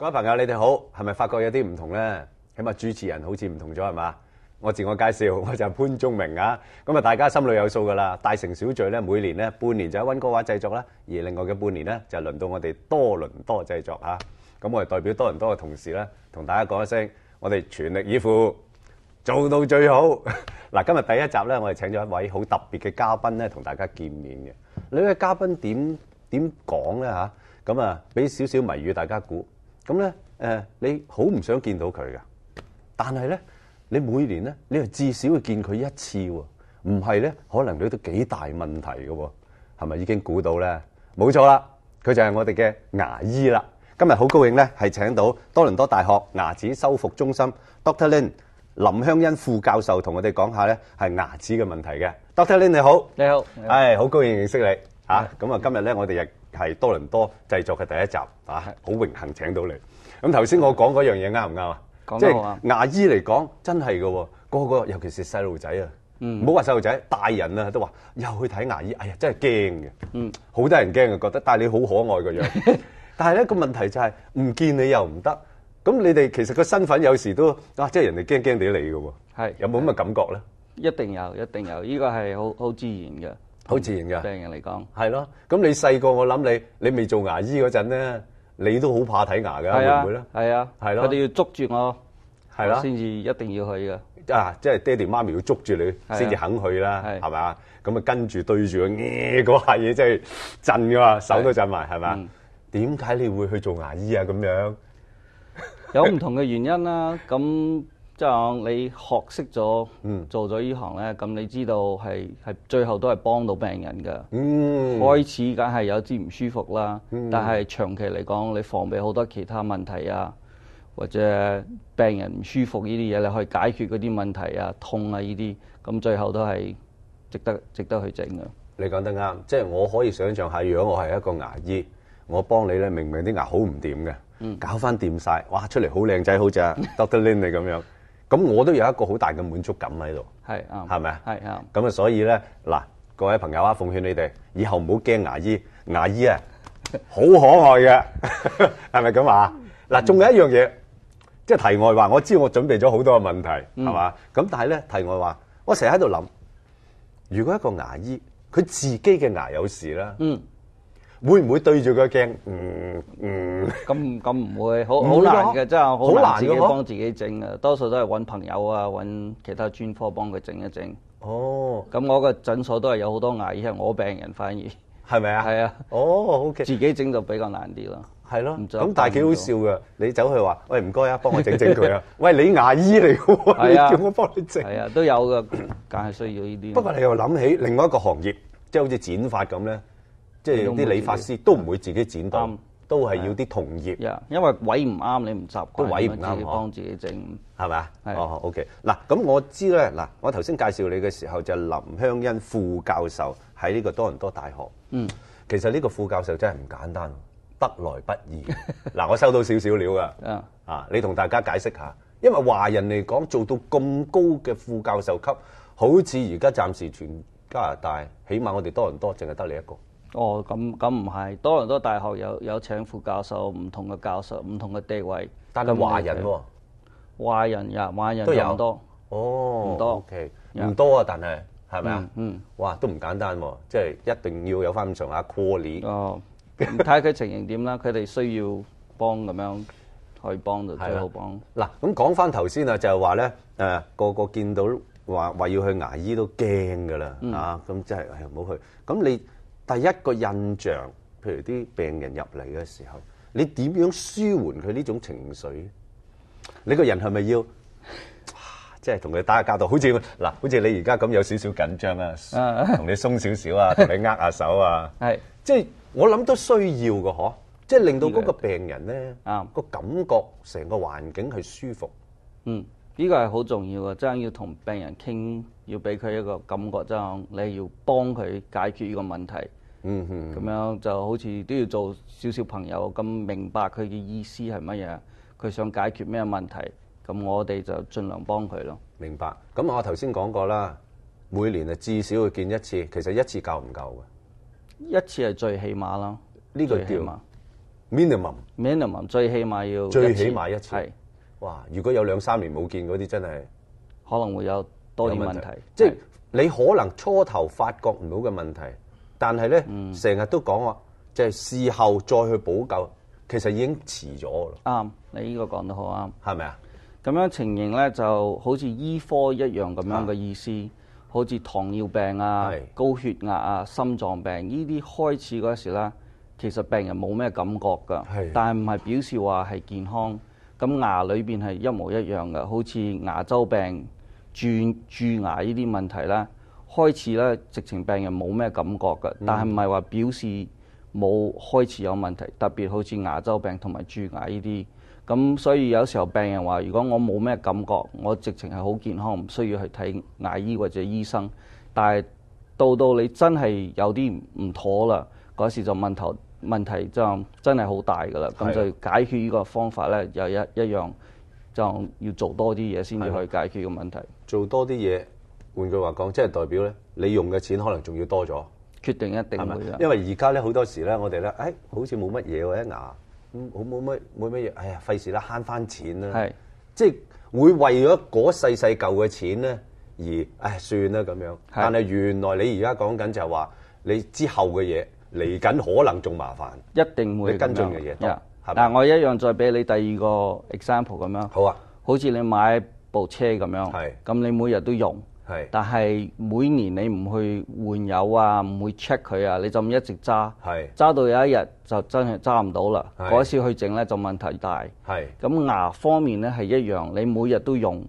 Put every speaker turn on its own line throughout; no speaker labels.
各位朋友，你哋好，係咪發覺有啲唔同咧？起碼主持人好似唔同咗係嘛？我自我介紹，我就係潘宗明啊。咁啊，大家心裏有數㗎啦。大城小聚咧，每年咧半年就喺溫哥華製作啦，而另外嘅半年咧就輪到我哋多倫多製作嚇。咁我哋代表多倫多嘅同事咧，同大家講一聲，我哋全力以赴，做到最好。嗱，今日第一集咧，我哋請咗一位好特別嘅嘉賓咧，同大家見面嘅。呢位嘉賓點講咧嚇？咁啊，俾少少謎語大家估。咁咧你好唔想見到佢㗎，但係咧，你每年咧，你係至少要見佢一次喎。唔係咧，可能你都幾大問題㗎喎。係咪已經估到咧？冇錯啦，佢就係我哋嘅牙醫啦。今日好高興咧，係請到多倫多大學牙齒修復中心 Dr. Lin 林香欣副教授同我哋講下咧係牙齒嘅問題嘅。Dr. Lin 你好，
你好，
係好高興認識你嚇。咁啊，今日咧我哋亦係多倫多製作嘅第一集啊，好榮幸請到你。咁頭先我講嗰樣嘢啱唔啱啊？即係牙醫嚟講真係嘅喎，個個尤其是細路仔啊，唔好話細路仔，大人啊都話又去睇牙醫，哎呀真係驚嘅，好多人驚嘅覺得，但係你好可愛個樣。但係咧個問題就係唔見你又唔得，咁你哋其實個身份有時都啊，即係人哋驚驚地你嘅喎，
係
有冇咁嘅感覺咧？
一定有，一定有，呢個係好自然嘅，
好自然嘅
病人嚟講
係咯。咁你細個我諗你未做牙醫嗰陣咧，你都好怕睇牙㗎，會唔會咧？
係啊，
係咯，
佢哋要捉住我，
係啦，
先至一定要去嘅。
啊，即係爹哋媽咪要捉住你先至肯去啦，係咪啊？咁啊跟住對住佢嗰下嘢真係震㗎嘛，手都震埋係咪？點解你會去做牙醫啊？咁樣
有唔同嘅原因啦。咁即係你學識咗，做咗呢行咧，咁你知道係最後都係幫到病人㗎。開始梗係有啲唔舒服啦，但係長期嚟講，你防備好多其他問題啊，或者病人唔舒服呢啲嘢，你可以解決嗰啲問題啊、痛啊呢啲，咁最後都係值得去整嘅。
你講得啱，即係我可以想象下，如果我係一個牙醫，我幫你咧，明明啲牙好唔掂嘅，搞翻掂晒，哇出嚟好靚仔，好似啊 Dr. Lin 你咁樣，咁我都有一個好大嘅滿足感喺度，係咪啊？係啊，咁啊，所以咧嗱，各位朋友啊，奉勸你哋以後唔好驚牙醫，牙醫啊好可愛嘅，係咪咁話？嗱，仲有一樣嘢，即係題外話，我知我準備咗好多嘅問題，係嘛？咁但係咧題外話，我成日喺度諗，如果一個牙醫佢自己嘅牙有事啦，會唔會對住個鏡？
咁唔會，好難嘅，真係好難自己幫自己整嘅。多數都係揾朋友啊，揾其他專科幫佢整一整。
哦，
咁我個診所都係有好多牙醫係我病人反而
係咪啊？
係啊。
哦，OK，
自己整就比較難啲咯。
係咯，咁但係幾好笑㗎。你走去話，喂唔該啊，幫我整整佢啊。喂，你牙醫嚟㗎喎，你叫我幫你整。
係啊，都有㗎，梗係需要呢啲。
不過你又諗起另外一個行業，即係好似剪髮咁咧。即係啲理髮師都唔會自己剪到，都係要啲同業。
因為位唔啱，你唔習慣，
都位唔啱，
自己幫自己整，
係咪啊？哦，OK。嗱，咁我知咧，嗱，我頭先介紹你嘅時候就係林香欣副教授喺呢個多倫多大學。其實呢個副教授真係唔簡單，得來不易。嗱，我收到少少料㗎。啊，你同大家解釋下，因為華人嚟講做到咁高嘅副教授級，好似而家暫時全加拿大，起碼我哋多倫多淨係得你一個。
哦，咁唔係，多倫多大學有請副教授，唔同嘅教授，唔同嘅地位。
但係華人喎，
華人都有唔多。
哦，
唔多
，OK，唔多啊，但係咪啊？哇，都唔簡單喎，即係一定要有翻咁上下 quality。
哦，睇下佢情形點啦，佢哋需要幫咁樣，可以幫就最好幫。
嗱，咁講翻頭先啊，就係話咧，個個見到話要去牙醫都驚㗎啦，啊，咁即係唔好去。咁你第一個印象，譬如啲病人入嚟嘅時候，你點樣舒緩佢呢種情緒？你個人係咪要即係同佢打下交道？好似嗱，好似你而家咁有少少緊張啊，同你鬆少少啊，同你握下手啊，係即係我諗都需要嘅嗬，即係令到嗰個病人咧個感覺成個環境係舒服。
呢個係好重要嘅，真係要同病人傾，要俾佢一個感覺，真係你要幫佢解決呢個問題。咁樣就好似都要做少少朋友咁，明白佢嘅意思係乜嘢，佢想解決咩問題，咁我哋就盡量幫佢咯。
明白。咁我頭先講過啦，每年啊至少要見一次，其實一次夠唔夠嘅？
一次係最起碼啦。
呢個叫 minimum
最起碼要
最起碼一次。
係
哇！如果有2-3年冇見嗰啲，真係
可能會有多啲問題。
即係你可能初頭發覺唔到嘅問題，但係咧成日都講話，即係事後再去補救，其實已經遲咗咯。
啱，你呢個講得好啱，
係咪啊？
咁樣情形咧就好似醫科一樣咁樣嘅意思，好似糖尿病啊、高血壓啊、心臟病呢啲開始嗰時咧，其實病人冇咩感覺㗎，但係唔係表示話係健康。咁牙裏邊係一模一樣嘅，好似牙周病、蛀牙呢啲問題咧，開始咧直情病人冇咩感覺嘅，但係唔係話表示冇開始有問題，特別好似牙周病同埋蛀牙呢啲。咁所以有時候病人話：如果我冇咩感覺，我直情係好健康，唔需要去睇牙醫或者醫生。但係到你真係有啲唔妥啦，嗰時就問題就真係好大㗎啦。咁就解決呢個方法咧，又一樣就要做多啲嘢先至可以解決個問題。
做多啲嘢，換句話講，即係代表咧，你用嘅錢可能仲要多咗。
決定一定會啦。
因為而家咧好多時咧，我哋咧，好似冇乜嘢喎，一牙好冇乜嘢，哎呀，費事啦，慳翻錢啦。係，即係會為咗嗰細嚿嘅錢咧，而算啦咁樣。但係原來你而家講緊就係話，你之後嘅嘢嚟緊可能仲麻煩，
一定會
你跟進嘅嘢多。
嗱，我一樣再俾你第二個 example 咁樣。
好啊，
好似你買部車咁樣，咁你每日都用。但係每年你唔去換油啊，唔會 check 佢啊，你就咁一直揸，揸到有一日就真係揸唔到啦。嗰時去整咧就問題大。咁牙方面咧係一樣，你每日都用，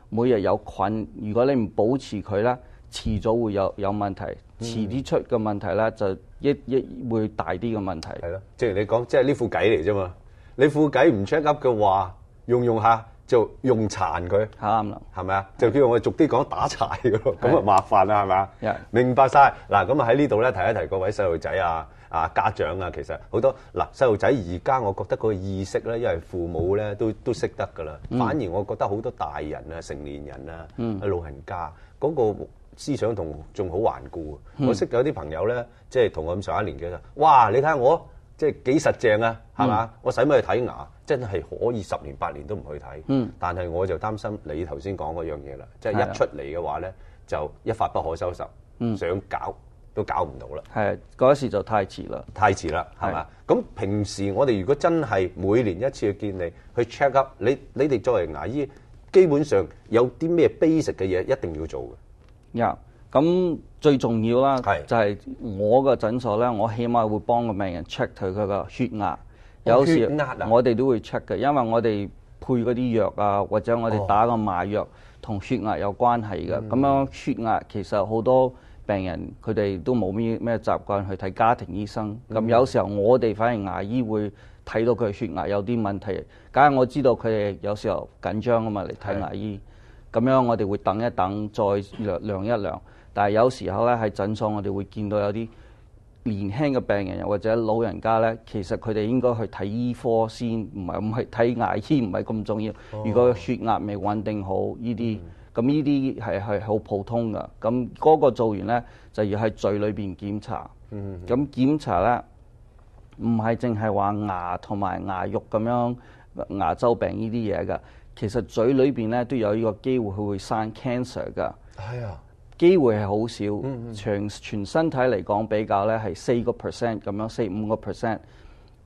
每日有菌，如果你唔保持佢咧，遲早會有問題。遲啲出嘅問題咧就會大啲嘅問題。係咯，
正如你講，即係呢副計嚟啫嘛。你副計唔 check up 嘅話，用下就用殘佢，
啱啦，
係咪啊？就叫我俗啲講打柴嘅咯，咁啊麻煩啦，係咪啊？明白晒。嗱，咁啊喺呢度咧提一提各位細路仔啊家長啊，其實好多嗱細路仔而家我覺得嗰個意識咧，因為父母咧都識得㗎啦。反而我覺得好多大人啊、成年人啊、老人家嗰個思想仲好頑固。我識有啲朋友咧，即係同我咁上下年紀啦，哇！你睇下我即係幾實淨啊，係嘛？我使乜去睇牙？真係可以10年8年都唔去睇。但係我就擔心你頭先講嗰樣嘢啦，即係一出嚟嘅話咧，就一發不可收拾，想搞都搞唔到啦。
係嗰時就太遲啦，
太遲啦，係嘛？咁平時我哋如果真係每年一次去見你去 check up，你哋作為牙醫，基本上有啲咩 basic 嘅嘢一定要做嘅。
咁最重要啦，就係我個診所咧，我起碼會幫個病人 check 佢個血壓。有時我哋都會 check 嘅，因為我哋配嗰啲藥啊，或者我哋打個麻藥同血壓有關係嘅。咁樣血壓其實好多病人佢哋都冇咩習慣去睇家庭醫生。咁有時候我哋反而牙醫會睇到佢血壓有啲問題，梗係我知道佢哋有時候緊張啊嘛嚟睇牙醫。咁樣我哋會等一等，再量一量。但係有時候咧喺診所，我哋會見到有啲年輕嘅病人又或者老人家咧，其實佢哋應該去睇醫科先，唔係睇牙醫，唔係咁重要。如果血壓未穩定好，呢啲咁呢啲係好普通㗎。咁嗰個做完咧，就要喺嘴裏邊檢查。咁檢查咧，唔係淨係話牙同埋牙肉咁樣牙周病呢啲嘢㗎。其實嘴裏邊咧都有呢個機會，佢會生 cancer 㗎。係啊。機會係好少，全身體嚟講比較咧係4%咁樣，4-5%。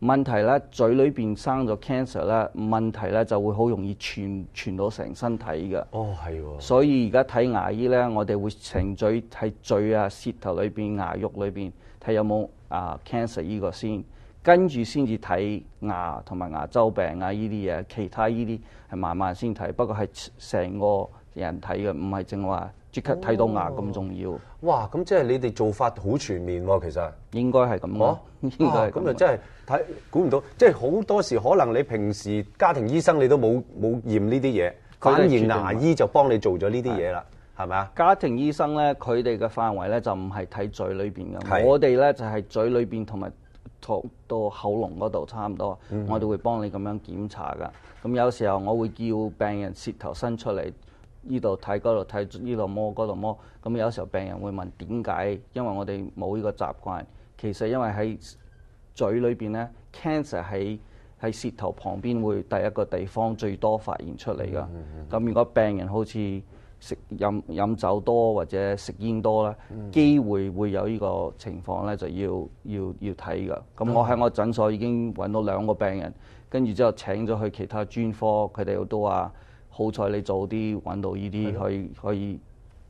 問題咧嘴裏邊生咗 cancer 咧，問題咧就會好容易傳到成身體嘅。
係喎。
所以而家睇牙醫咧，我哋會成嘴睇嘴啊、舌頭裏邊、牙肉裏邊睇有冇cancer 呢個先，跟住先至睇牙同埋牙周病啊呢啲嘢，其他呢啲係慢慢先睇。不過係成個人睇嘅，唔係淨話即刻睇到牙咁重要。
哇！咁即係你哋做法好全面喎，其實
應該係咁咯。應該係
咁就真係睇估唔到，即係好多時可能你平時家庭醫生你都冇驗呢啲嘢，反而牙醫就幫你做咗呢啲嘢啦，係咪啊？
家庭醫生咧，佢哋嘅範圍咧就唔係睇嘴裏邊嘅，我哋咧就係嘴裏邊同埋到喉嚨嗰度差唔多，我哋會幫你咁樣檢查㗎。咁有時候我會叫病人舌頭伸出嚟。呢度睇，嗰度睇，呢度摸，嗰度摸。咁有時候病人會問點解？因為我哋冇呢個習慣。其實因為喺嘴裏邊咧 cancer 喺舌頭旁邊會第一個地方最多發現出嚟噶。咁如果病人好似飲酒多或者食煙多咧，機會有呢個情況咧，就要睇噶。咁我喺我診所已經揾到2個病人，跟住之後請咗去其他專科，佢哋都話好彩你早啲揾到呢啲可以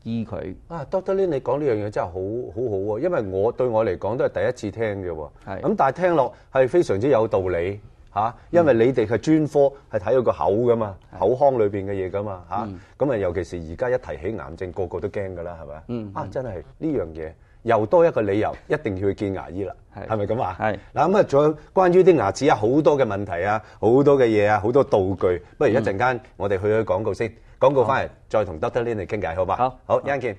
醫佢。
Dr. Lin 你講呢樣嘢真係好喎，因為對我嚟講都係第一次聽嘅喎。
係。
咁但係聽落係非常之有道理。因為你哋係專科，係睇到個口噶嘛，口腔裏邊嘅嘢噶嘛，咁尤其是而家一提起癌症，個個都驚噶啦，係咪？真係呢樣嘢又多一個理由，一定要去見牙醫啦，係咪咁啊？係。嗱咁仲有關於啲牙齒啊，好多嘅問題啊，好多嘅嘢啊，好多道具，不如一陣間我哋去廣告先，廣告翻嚟再同 Dr. Lin 嚟傾偈，好嘛？好，一陣見。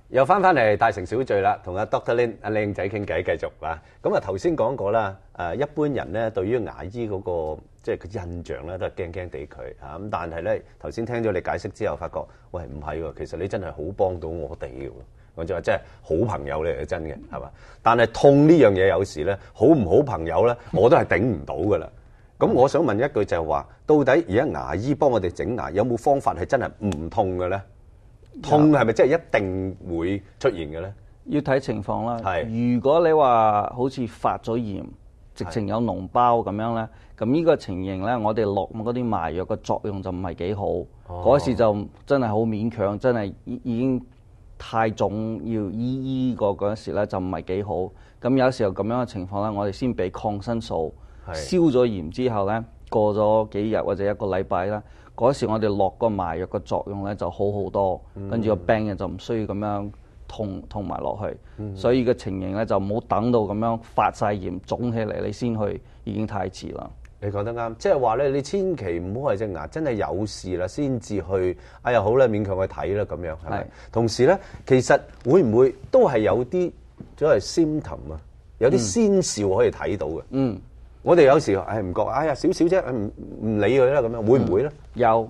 又翻嚟大城小聚啦，同阿 Dr. Lin 阿靚仔傾偈，繼續啊！咁啊頭先講過啦，一般人咧對於牙醫嗰個即係個印象咧都係驚驚地佢嚇咁，但係咧頭先聽咗你解釋之後，發覺喂唔係喎，其實你真係好幫到我哋嘅喎，或者話真係好朋友嚟嘅，真嘅係嘛？但係痛呢樣嘢有時咧，好唔好朋友咧，我都係頂唔到㗎啦。咁我想問一句就係話，到底而家牙醫幫我哋整牙有冇方法係真係唔痛嘅咧？痛係咪真係一定會出現嘅咧？
要睇情況啦。係。如果你話好似發咗炎，直情有膿包咁樣咧，咁呢個情形咧，我哋落嗰啲麻藥嘅作用就唔係幾好。嗰時就真係好勉強，真係已經太重要醫嗰時咧就唔係幾好。咁有時候咁樣嘅情況咧，我哋先俾抗生素，消咗炎之後咧，過咗幾日或者1個禮拜啦。嗰時我哋落個麻藥嘅作用咧就好好多，跟住個病人就唔需要咁樣痛埋落去，所以個情形咧就唔好等到咁樣發晒炎腫起嚟你先去，已經太遲啦。
你講得啱，即係話咧，你千祈唔好係隻牙真係有事啦先至去，哎呀好啦，勉強去睇啦咁樣，係咪？同時咧，其實會唔會都係有啲所謂 symptom 啊，有啲先兆可以睇到嘅。我哋有時唔覺，哎呀少少啫，唔理佢啦咁樣，會唔會咧？
有。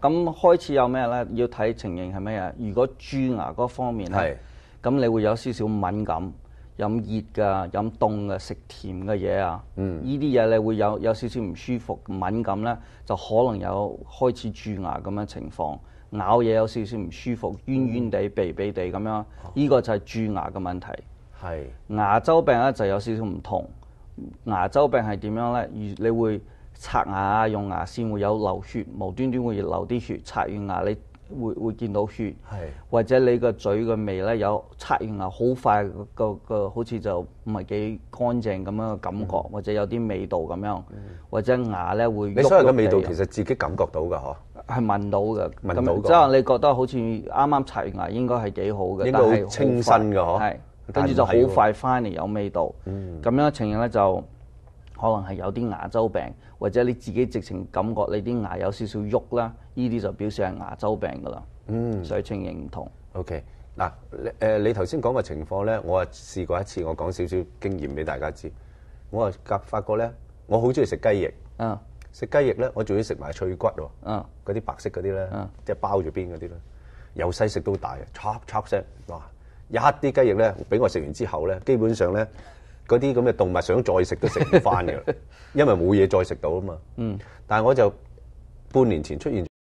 咁開始有咩咧？要睇情形係咩啊？如果蛀牙嗰方面咧，咁你會有少少敏感，飲熱㗎、飲凍嘅、食甜嘅嘢啊，呢啲嘢你會有少少唔舒服、敏感咧，就可能有開始蛀牙咁樣情況。咬嘢有少少唔舒服，冤冤地、鼻鼻地咁樣，呢個就係蛀牙嘅問題。係。牙周病咧就有少少唔同。牙周病係點樣咧？你會刷牙啊，用牙線會有流血，無端端會流啲血。刷完牙你會見到血，或者你個嘴個味咧有刷完牙好快個好似就唔係幾乾淨咁樣嘅感覺，或者有啲味道咁樣，或者牙咧會
你所有嘅味道其實自己感覺到㗎嗬？
係聞到嘅，
聞到嘅。
即係你覺得好似啱啱刷完牙應該係幾好嘅，
應該好清新㗎嗬？係。
跟住就好快翻嚟有味道，咁樣嘅情形咧就可能係有啲牙周病，或者你自己直情感覺你啲牙有少少喐啦，呢啲就表示係牙周病噶啦。所以情形唔同。OK，
嗱，你頭先講嘅情況咧，我試過一次，我講少少經驗俾大家知。我發覺咧，我好中意食雞翼。食雞翼咧，我仲要食埋脆骨喎。嗰啲白色嗰啲咧，即係包住邊嗰啲咧，由細食到大，嚓聲，哇！一啲雞翼咧，俾我食完之後咧，基本上咧嗰啲咁嘅動物想再食都食唔翻嘅，因為冇嘢再食到啊嘛。但係我就半年前出現